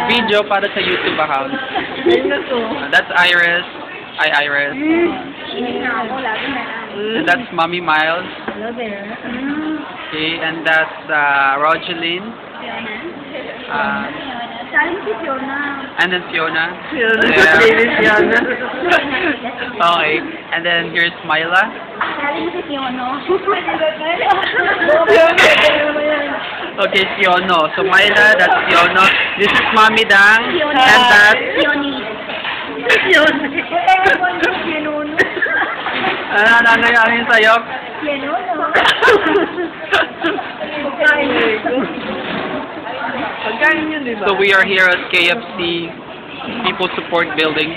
video para sa YouTube account. That's Iris. Hi, Iris. And that's Mommy Miles. Hello there. Okay, and that's Rogeline. Saling si Fiona. And then Fiona. Fiona. Okay, and then here's Myla. Saling si Fiona. Okay, Siono. So Myla, that's Siono. This is Mommy Dang. And that's... Fioni. Ano yung sa'yo? Pagkain yun, diba? So we are here at KFC People Support Building.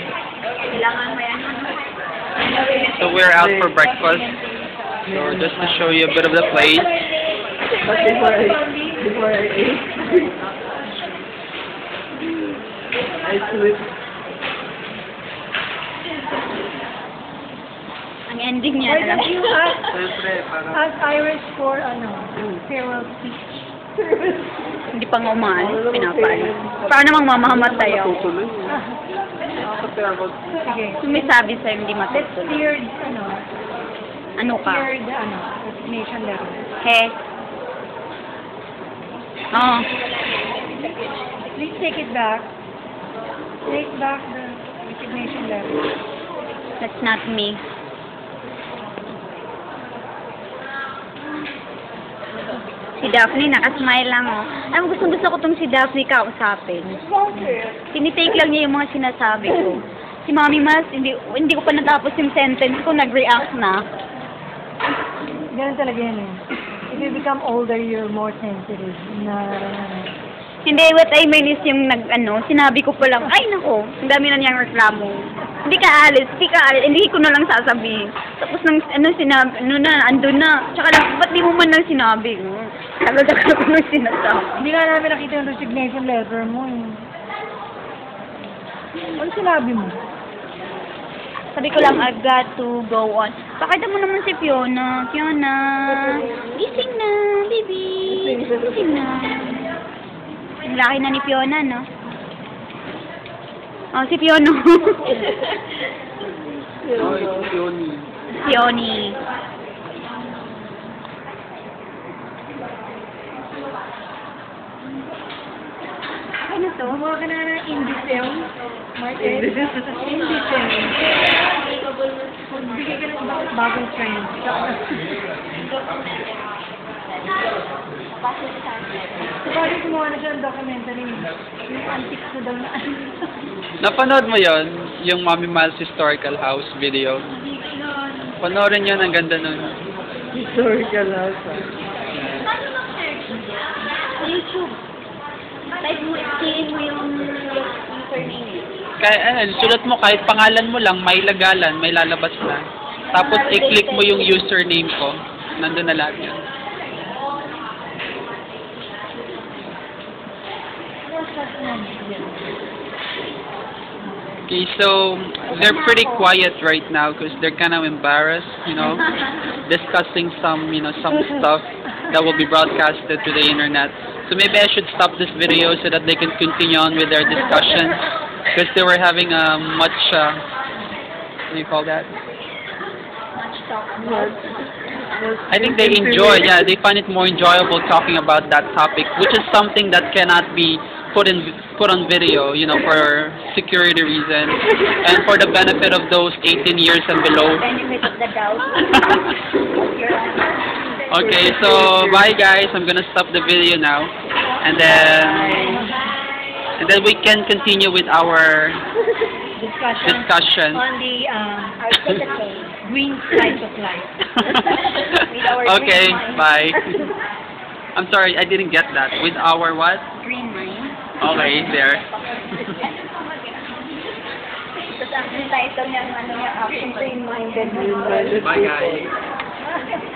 So we're out for breakfast. So just to show you a bit of the place. But before I ate, I sleep. Ang ending niya. Siyempre, parang... Ask Iris for, farewell speech. Hindi pa nga umalis, pinapalo. Paano namang mamamatay ako? Sige. Sumisabi sa'yo, hindi Let's matutuloy. clear, Ano ka? resignation letter. He? Oo. Please take it back. Take back the resignation letter. That's not me. Si Daphne, nakasmile lang, oh. Alam, gusto ko tong si Daphne kausapin. Tinitake lang niya yung mga sinasabi ko. Si Mommy Mas, hindi ko pa natapos yung sentence ko, nag-react na. Ganun talaga yan eh. If you become older, you're more sensitive. Hindi, what I mean is yung sinabi ko pa lang, ay nako, ang dami na niyang reklamo. Hindi ka alis, hindi ko na lang sasabihin. Tapos sinabi, andun na. Tsaka lang, ba't di mo man lang sinabi? Tagal-tagal ko nang sinasabi. Hindi nga namin nakita yung resignation letter mo eh. Ano sinabi mo? Sabi ko lang, I've got to go on. Pakita mo naman si Fiona. Fiona, gising na, baby. Gising na. Ang laki na ni Fiona, no? Oh, si Fiona. Fioni. Ano to? Gumawa ka na ng indie film? Market? Indie film. Magbigay ka ng bagong trend. Sabagay gumawa na siya ng documentary. Yung antiques na daw na Napanood mo yon yung Mommy Miles Historical House video? Panoorin yun, ang ganda nun. Historical house. YouTube. Type mo, i-clean mo yung username. Kaya, sulat mo kahit pangalan mo lang, may lagalan, may lalabas na. Tapos, i-click mo yung username ko. Nandun na lahat yun. Okay, so they're pretty quiet right now because they're kind of embarrassed, discussing some stuff that will be broadcasted to the internet. So maybe I should stop this video so that they can continue on with their discussions because they were having a much, what do you call that? I think they enjoy, they find it more enjoyable talking about that topic, which is something that cannot be put on video, for security reasons and for the benefit of those 18 years and below. Benefit of the doubt. Okay, so bye guys. I'm gonna stop the video now, and then we can continue with our discussion. On the green side of life. Okay, bye. I'm sorry, I didn't get that. With our what? Green mind. Okay, there. Tapos ang title niya, action green minded. Bye guys.